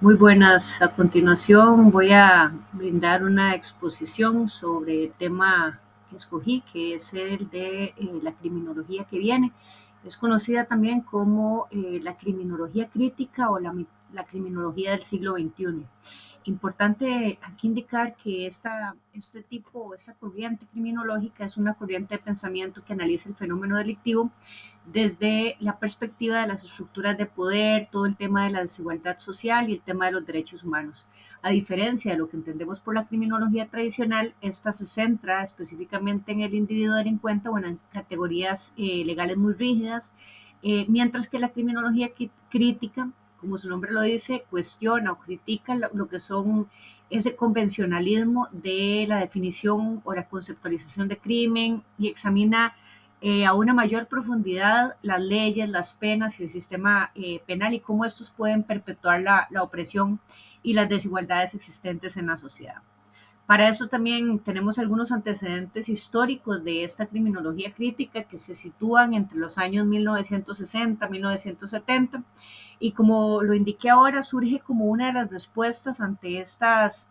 Muy buenas. A continuación voy a brindar una exposición sobre el tema que escogí, que es el de la criminología que viene. Es conocida también como la criminología crítica o la criminología del siglo XXI. Importante aquí indicar que este tipo, esta corriente criminológica es una corriente de pensamiento que analiza el fenómeno delictivo desde la perspectiva de las estructuras de poder, todo el tema de la desigualdad social y el tema de los derechos humanos. A diferencia de lo que entendemos por la criminología tradicional, esta se centra específicamente en el individuo delincuente, bueno, en categorías legales muy rígidas, mientras que la criminología crítica, como su nombre lo dice, cuestiona o critica lo que son ese convencionalismo de la definición o la conceptualización de crimen y examina a una mayor profundidad las leyes, las penas y el sistema penal y cómo estos pueden perpetuar la opresión y las desigualdades existentes en la sociedad. Para esto también tenemos algunos antecedentes históricos de esta criminología crítica que se sitúan entre los años 1960, 1970 y como lo indiqué ahora, surge como una de las respuestas ante estas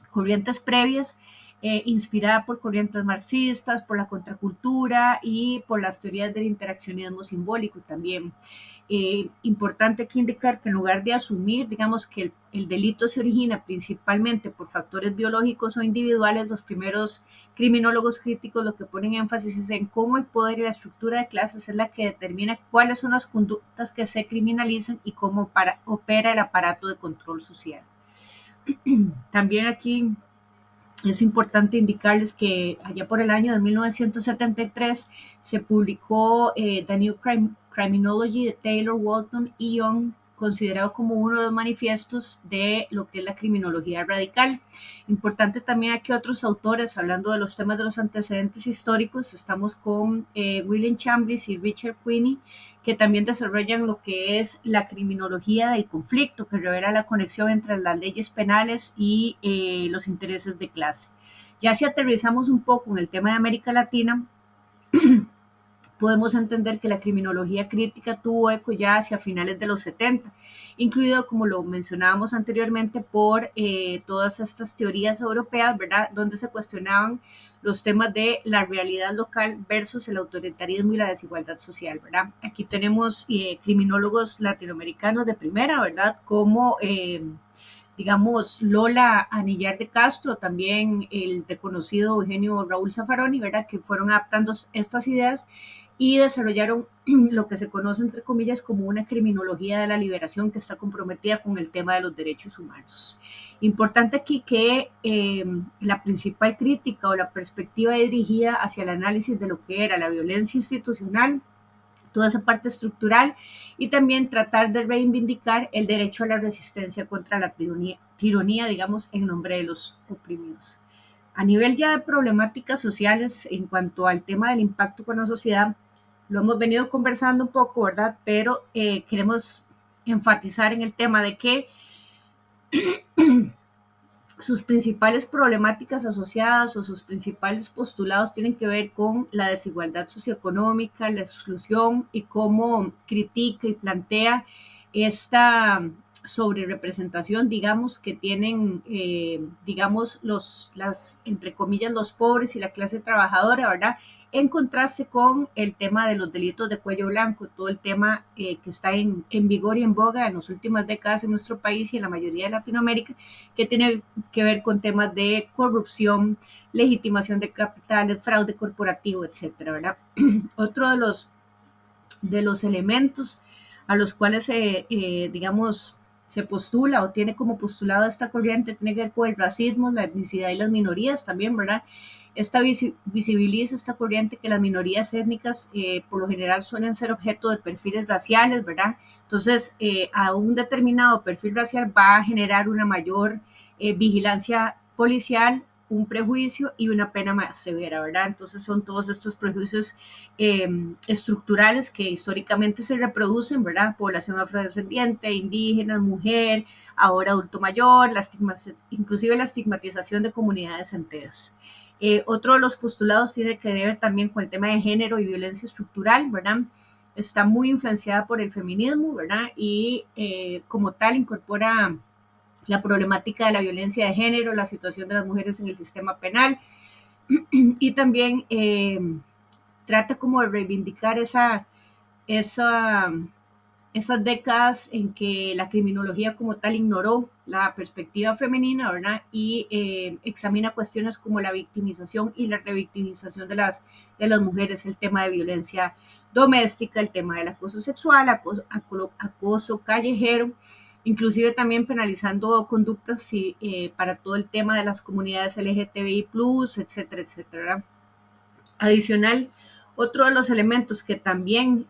corrientes previas, inspirada por corrientes marxistas, por la contracultura y por las teorías del interaccionismo simbólico también. Importante aquí indicar que en lugar de asumir, digamos, que el delito se origina principalmente por factores biológicos o individuales, los primeros criminólogos críticos lo que ponen énfasis es en cómo el poder y la estructura de clases es la que determina cuáles son las conductas que se criminalizan y cómo opera el aparato de control social. También aquí es importante indicarles que allá por el año de 1973 se publicó The New Criminology de Taylor, Walton y Young, considerado como uno de los manifiestos de lo que es la criminología radical. Importante también aquí otros autores, hablando de los temas de los antecedentes históricos, estamos con William Chambliss y Richard Queeny, que también desarrollan lo que es la criminología del conflicto, que revela la conexión entre las leyes penales y los intereses de clase. Ya si aterrizamos un poco en el tema de América Latina, podemos entender que la criminología crítica tuvo eco ya hacia finales de los 70, incluido, como lo mencionábamos anteriormente, por todas estas teorías europeas, ¿verdad?, donde se cuestionaban los temas de la realidad local versus el autoritarismo y la desigualdad social, ¿verdad? Aquí tenemos criminólogos latinoamericanos de primera, ¿verdad?, como digamos, Lola Anillar de Castro, también el reconocido Eugenio Raúl Zaffaroni, ¿verdad?, que fueron adaptando estas ideas y desarrollaron lo que se conoce, entre comillas, como una criminología de la liberación que está comprometida con el tema de los derechos humanos. Importante aquí que la principal crítica o la perspectiva dirigida hacia el análisis de lo que era la violencia institucional, toda esa parte estructural y también tratar de reivindicar el derecho a la resistencia contra la tironía, digamos, en nombre de los oprimidos. A nivel ya de problemáticas sociales, en cuanto al tema del impacto con la sociedad, lo hemos venido conversando un poco, ¿verdad? Pero queremos enfatizar en el tema de que sus principales problemáticas asociadas o sus principales postulados tienen que ver con la desigualdad socioeconómica, la exclusión y cómo critica y plantea esta sobre representación, digamos, que tienen, digamos, entre comillas, los pobres y la clase trabajadora, ¿verdad? En contraste con el tema de los delitos de cuello blanco, todo el tema que está en vigor y en boga en las últimas décadas en nuestro país y en la mayoría de Latinoamérica, que tiene que ver con temas de corrupción, legitimación de capitales, fraude corporativo, etcétera, ¿verdad? Otro de los elementos a los cuales digamos, se postula o tiene como postulado esta corriente tiene que ver con el racismo, la etnicidad y las minorías también, ¿verdad? Esta visibiliza esta corriente que las minorías étnicas por lo general suelen ser objeto de perfiles raciales, ¿verdad? Entonces, a un determinado perfil racial va a generar una mayor vigilancia policial, un prejuicio y una pena más severa, ¿verdad? Entonces son todos estos prejuicios estructurales que históricamente se reproducen, ¿verdad? Población afrodescendiente, indígena, mujer, ahora adulto mayor, inclusive la estigmatización de comunidades enteras. Otro de los postulados tiene que ver también con el tema de género y violencia estructural, ¿verdad? está muy influenciada por el feminismo, ¿verdad? Y como tal incorpora la problemática de la violencia de género, la situación de las mujeres en el sistema penal y también trata como de reivindicar esa, esas décadas en que la criminología como tal ignoró la perspectiva femenina, ¿verdad? Y examina cuestiones como la victimización y la revictimización de las mujeres, el tema de violencia doméstica, el tema del acoso sexual, acoso callejero, inclusive también penalizando conductas sí, para todo el tema de las comunidades LGTBI+, etcétera, etcétera. Adicional, otro de los elementos que también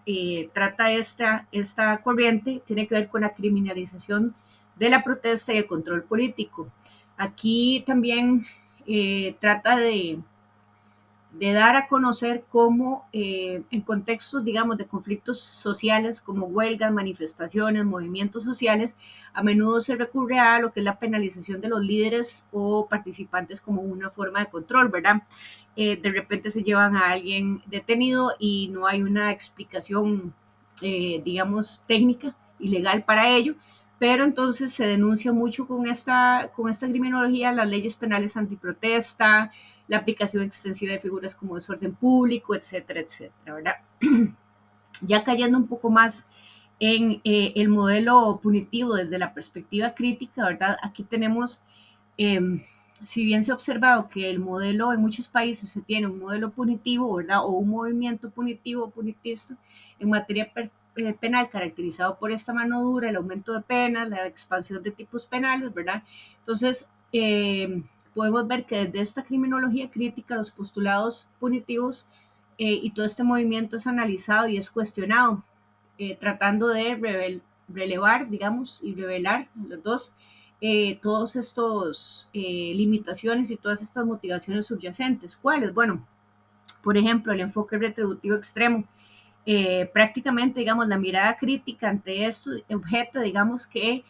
trata esta corriente tiene que ver con la criminalización de la protesta y el control político. Aquí también trata dar a conocer cómo en contextos, digamos, de conflictos sociales como huelgas, manifestaciones, movimientos sociales, a menudo se recurre a lo que es la penalización de los líderes o participantes como una forma de control, ¿verdad? De repente se llevan a alguien detenido y no hay una explicación, digamos, técnica y legal para ello, pero entonces se denuncia mucho con esta criminología las leyes penales antiprotesta, la aplicación extensiva de figuras como desorden público, etcétera, etcétera, ¿verdad? Ya cayendo un poco más en el modelo punitivo desde la perspectiva crítica, ¿verdad? Aquí tenemos, eh, si bien se ha observado que el modelo en muchos países se tiene un modelo punitivo, ¿verdad? O un movimiento punitivo, punitista, en materia penal caracterizado por esta mano dura, el aumento de penas, la expansión de tipos penales, ¿verdad? Entonces, podemos ver que desde esta criminología crítica, los postulados punitivos y todo este movimiento es analizado y es cuestionado, tratando de relevar, digamos, y revelar los dos, todos estos limitaciones y todas estas motivaciones subyacentes. ¿Cuáles? Bueno, por ejemplo, el enfoque retributivo extremo. Prácticamente, digamos, la mirada crítica ante esto objeto, digamos, que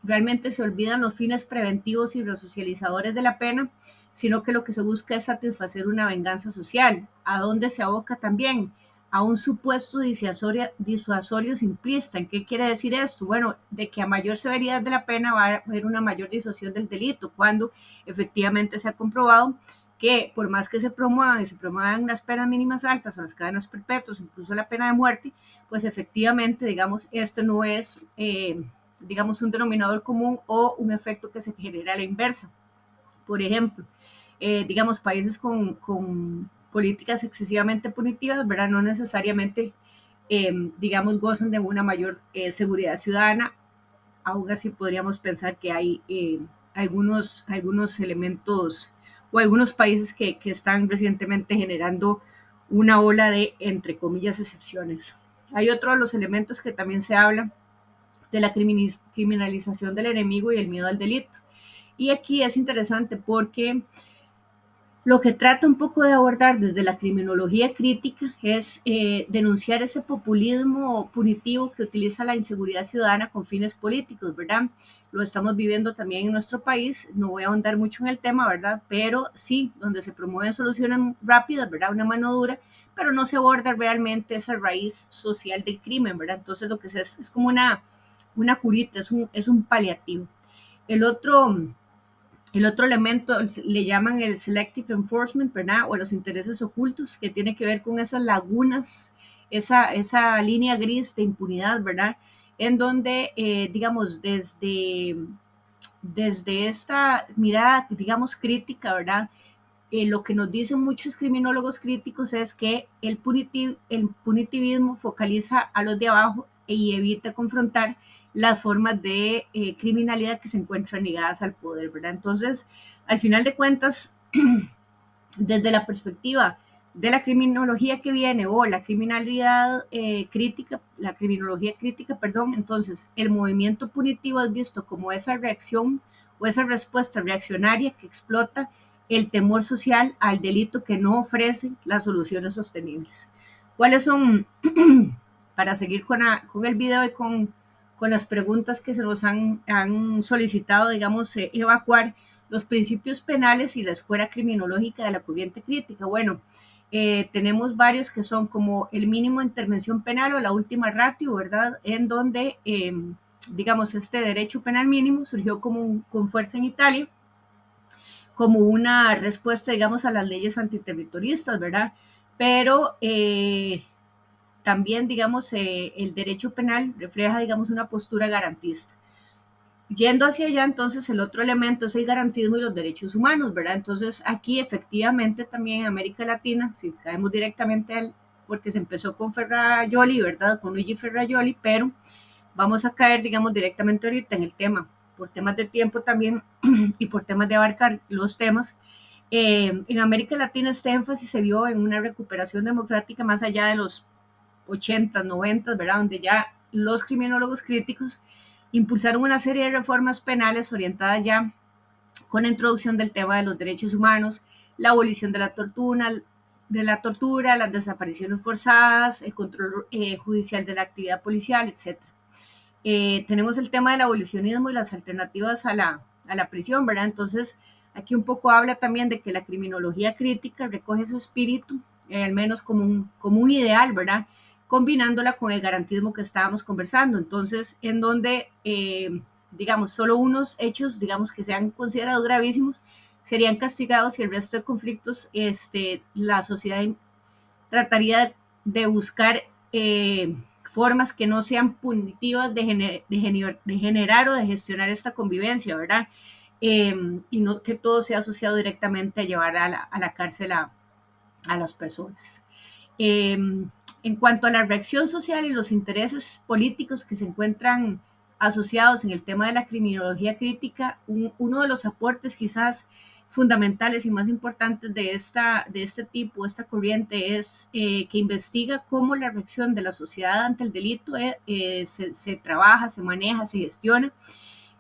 realmente se olvidan los fines preventivos y resocializadores de la pena, sino que lo que se busca es satisfacer una venganza social. ¿A dónde se aboca también? A un supuesto disuasorio simplista. ¿En qué quiere decir esto? Bueno, de que a mayor severidad de la pena va a haber una mayor disuasión del delito, cuando efectivamente se ha comprobado que por más que se promuevan las penas mínimas altas o las cadenas perpetuas, incluso la pena de muerte, pues efectivamente, digamos, esto no es, digamos, un denominador común o un efecto que se genera a la inversa. Por ejemplo, digamos, países con políticas excesivamente punitivas, ¿verdad? No necesariamente, digamos, gozan de una mayor seguridad ciudadana. Aún así podríamos pensar que hay algunos elementos o algunos países que están recientemente generando una ola de, entre comillas, excepciones. Hay otro de los elementos que también se habla de la criminalización del enemigo y el miedo al delito. Y aquí es interesante porque lo que trata un poco de abordar desde la criminología crítica es denunciar ese populismo punitivo que utiliza la inseguridad ciudadana con fines políticos, ¿verdad? Lo estamos viviendo también en nuestro país, no voy a ahondar mucho en el tema, ¿verdad? Pero sí, donde se promueven soluciones rápidas, ¿verdad? Una mano dura, pero no se aborda realmente esa raíz social del crimen, ¿verdad? Entonces lo que es como una curita, es un paliativo. El otro, el otro elemento le llaman el selective enforcement, ¿verdad? O los intereses ocultos, que tiene que ver con esas lagunas, esa línea gris de impunidad, ¿verdad? En donde, digamos, desde esta mirada, digamos, crítica, ¿verdad? Lo que nos dicen muchos criminólogos críticos es que el punitivismo focaliza a los de abajo y evita confrontar las formas de criminalidad que se encuentran ligadas al poder, ¿verdad? Entonces, al final de cuentas, desde la perspectiva de la criminología que viene o la criminalidad crítica, la criminología crítica, perdón, entonces el movimiento punitivo es visto como esa reacción o esa respuesta reaccionaria que explota el temor social al delito que no ofrece las soluciones sostenibles. ¿Cuáles son, para seguir con el video y con las preguntas que se nos han solicitado, digamos, evacuar los principios penales y la escuela criminológica de la corriente crítica? Bueno, tenemos varios que son como el mínimo de intervención penal o la última ratio, ¿verdad? En donde, digamos, este derecho penal mínimo surgió con fuerza en Italia como una respuesta, digamos, a las leyes antiterroristas, ¿verdad? Pero también, digamos, el derecho penal refleja, digamos, una postura garantista. Yendo hacia allá, entonces el otro elemento es el garantismo y los derechos humanos, ¿verdad? Entonces aquí efectivamente también en América Latina, si caemos directamente al, porque se empezó con Ferrajoli, ¿verdad? Con Luigi Ferrajoli, pero vamos a caer, digamos, directamente ahorita en el tema, por temas de tiempo también y por temas de abarcar los temas. En América Latina este énfasis se vio en una recuperación democrática más allá de los 80, 90, ¿verdad? Donde ya los criminólogos críticos impulsaron una serie de reformas penales orientadas ya con la introducción del tema de los derechos humanos, la abolición de la tortura, las desapariciones forzadas, el control judicial de la actividad policial, etcétera. Tenemos el tema del abolicionismo y las alternativas a la prisión, ¿verdad? Entonces, aquí un poco habla también de que la criminología crítica recoge ese espíritu, al menos como un ideal, ¿verdad? Combinándola con el garantismo que estábamos conversando. Entonces, en donde, digamos, solo unos hechos, digamos, que sean considerados gravísimos, serían castigados y el resto de conflictos, la sociedad trataría de buscar formas que no sean punitivas de generar o de gestionar esta convivencia, ¿verdad? Y no que todo sea asociado directamente a llevar a la cárcel a las personas. En cuanto a la reacción social y los intereses políticos que se encuentran asociados en el tema de la criminología crítica, uno de los aportes quizás fundamentales y más importantes de este tipo, esta corriente, es que investiga cómo la reacción de la sociedad ante el delito se trabaja, se maneja, se gestiona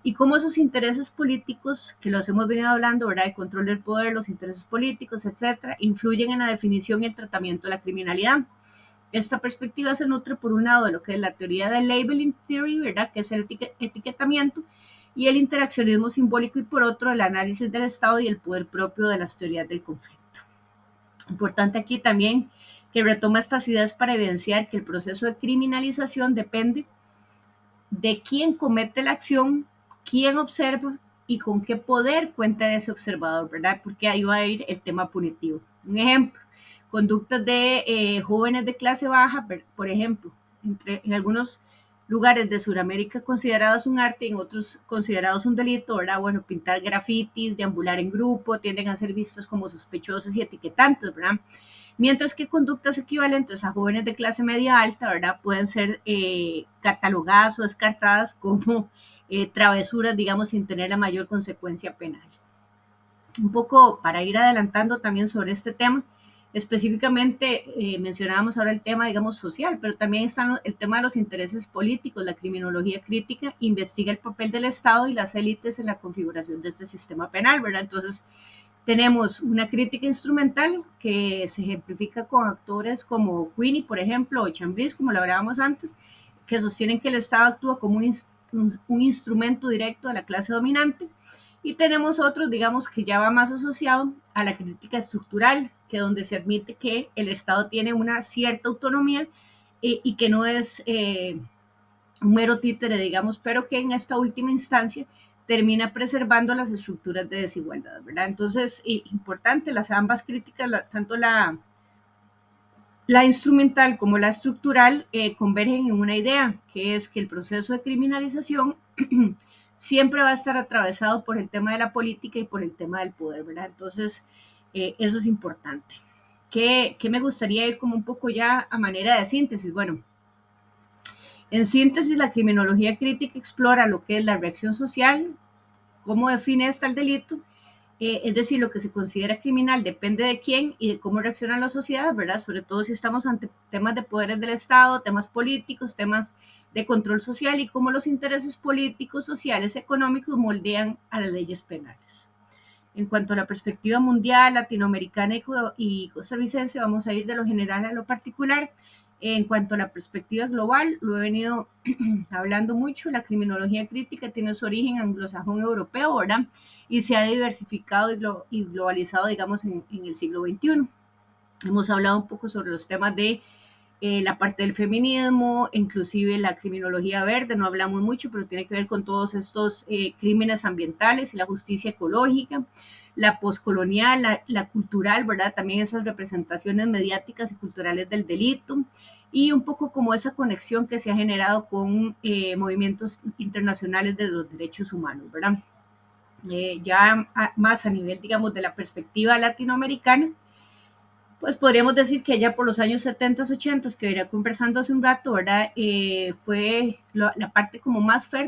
y cómo esos intereses políticos, que los hemos venido hablando, ¿verdad? El control del poder, los intereses políticos, etcétera, influyen en la definición y el tratamiento de la criminalidad. Esta perspectiva se nutre por un lado de lo que es la teoría del labeling theory, ¿verdad? Que es el etiquetamiento, y el interaccionismo simbólico, y por otro el análisis del Estado y el poder propio de las teorías del conflicto. Importante aquí también que retoma estas ideas para evidenciar que el proceso de criminalización depende de quién comete la acción, quién observa y con qué poder cuenta ese observador, ¿verdad? Porque ahí va a ir el tema punitivo. Un ejemplo, conductas de jóvenes de clase baja, por ejemplo, en algunos lugares de Sudamérica considerados un arte y en otros considerados un delito, ¿verdad? Bueno, pintar grafitis, deambular en grupo, tienden a ser vistos como sospechosos y etiquetantes, ¿verdad? Mientras que conductas equivalentes a jóvenes de clase media alta, ¿verdad? Pueden ser catalogadas o descartadas como travesuras, digamos, sin tener la mayor consecuencia penal. Un poco para ir adelantando también sobre este tema, específicamente mencionábamos ahora el tema, digamos, social, pero también está el tema de los intereses políticos. La criminología crítica investiga el papel del Estado y las élites en la configuración de este sistema penal, ¿verdad? Entonces, tenemos una crítica instrumental que se ejemplifica con autores como Queenie, por ejemplo, o Chamblis, como lo hablábamos antes, que sostienen que el Estado actúa como un instrumento directo de la clase dominante. Y tenemos otros, digamos, que ya va más asociado a la crítica estructural, que donde se admite que el Estado tiene una cierta autonomía y que no es un mero títere, digamos, pero que en esta última instancia termina preservando las estructuras de desigualdad, ¿verdad? Entonces, importante, las ambas críticas, tanto la instrumental como la estructural, convergen en una idea, que es que el proceso de criminalización siempre va a estar atravesado por el tema de la política y por el tema del poder, ¿verdad? Entonces, eso es importante. ¿Qué me gustaría ir como un poco ya a manera de síntesis? Bueno, en síntesis, la criminología crítica explora lo que es la reacción social, cómo define esta el delito, es decir, lo que se considera criminal depende de quién y de cómo reacciona la sociedad, ¿verdad? Sobre todo si estamos ante temas de poderes del Estado, temas políticos, temas de control social y cómo los intereses políticos, sociales, económicos moldean a las leyes penales. En cuanto a la perspectiva mundial, latinoamericana y costarricense, vamos a ir de lo general a lo particular. En cuanto a la perspectiva global, lo he venido hablando mucho, la criminología crítica tiene su origen anglosajón europeo, ¿verdad? Y se ha diversificado y globalizado, digamos, en el siglo XXI. Hemos hablado un poco sobre los temas de la parte del feminismo, inclusive la criminología verde, no hablamos mucho, pero tiene que ver con todos estos crímenes ambientales y la justicia ecológica, la poscolonial, la cultural, ¿verdad? También esas representaciones mediáticas y culturales del delito y un poco como esa conexión que se ha generado con movimientos internacionales de los derechos humanos, ¿verdad? Más a nivel, digamos, de la perspectiva latinoamericana, pues podríamos decir que ya por los años 70, 80, que venía conversando hace un rato, ¿verdad? Fue la parte como más fértil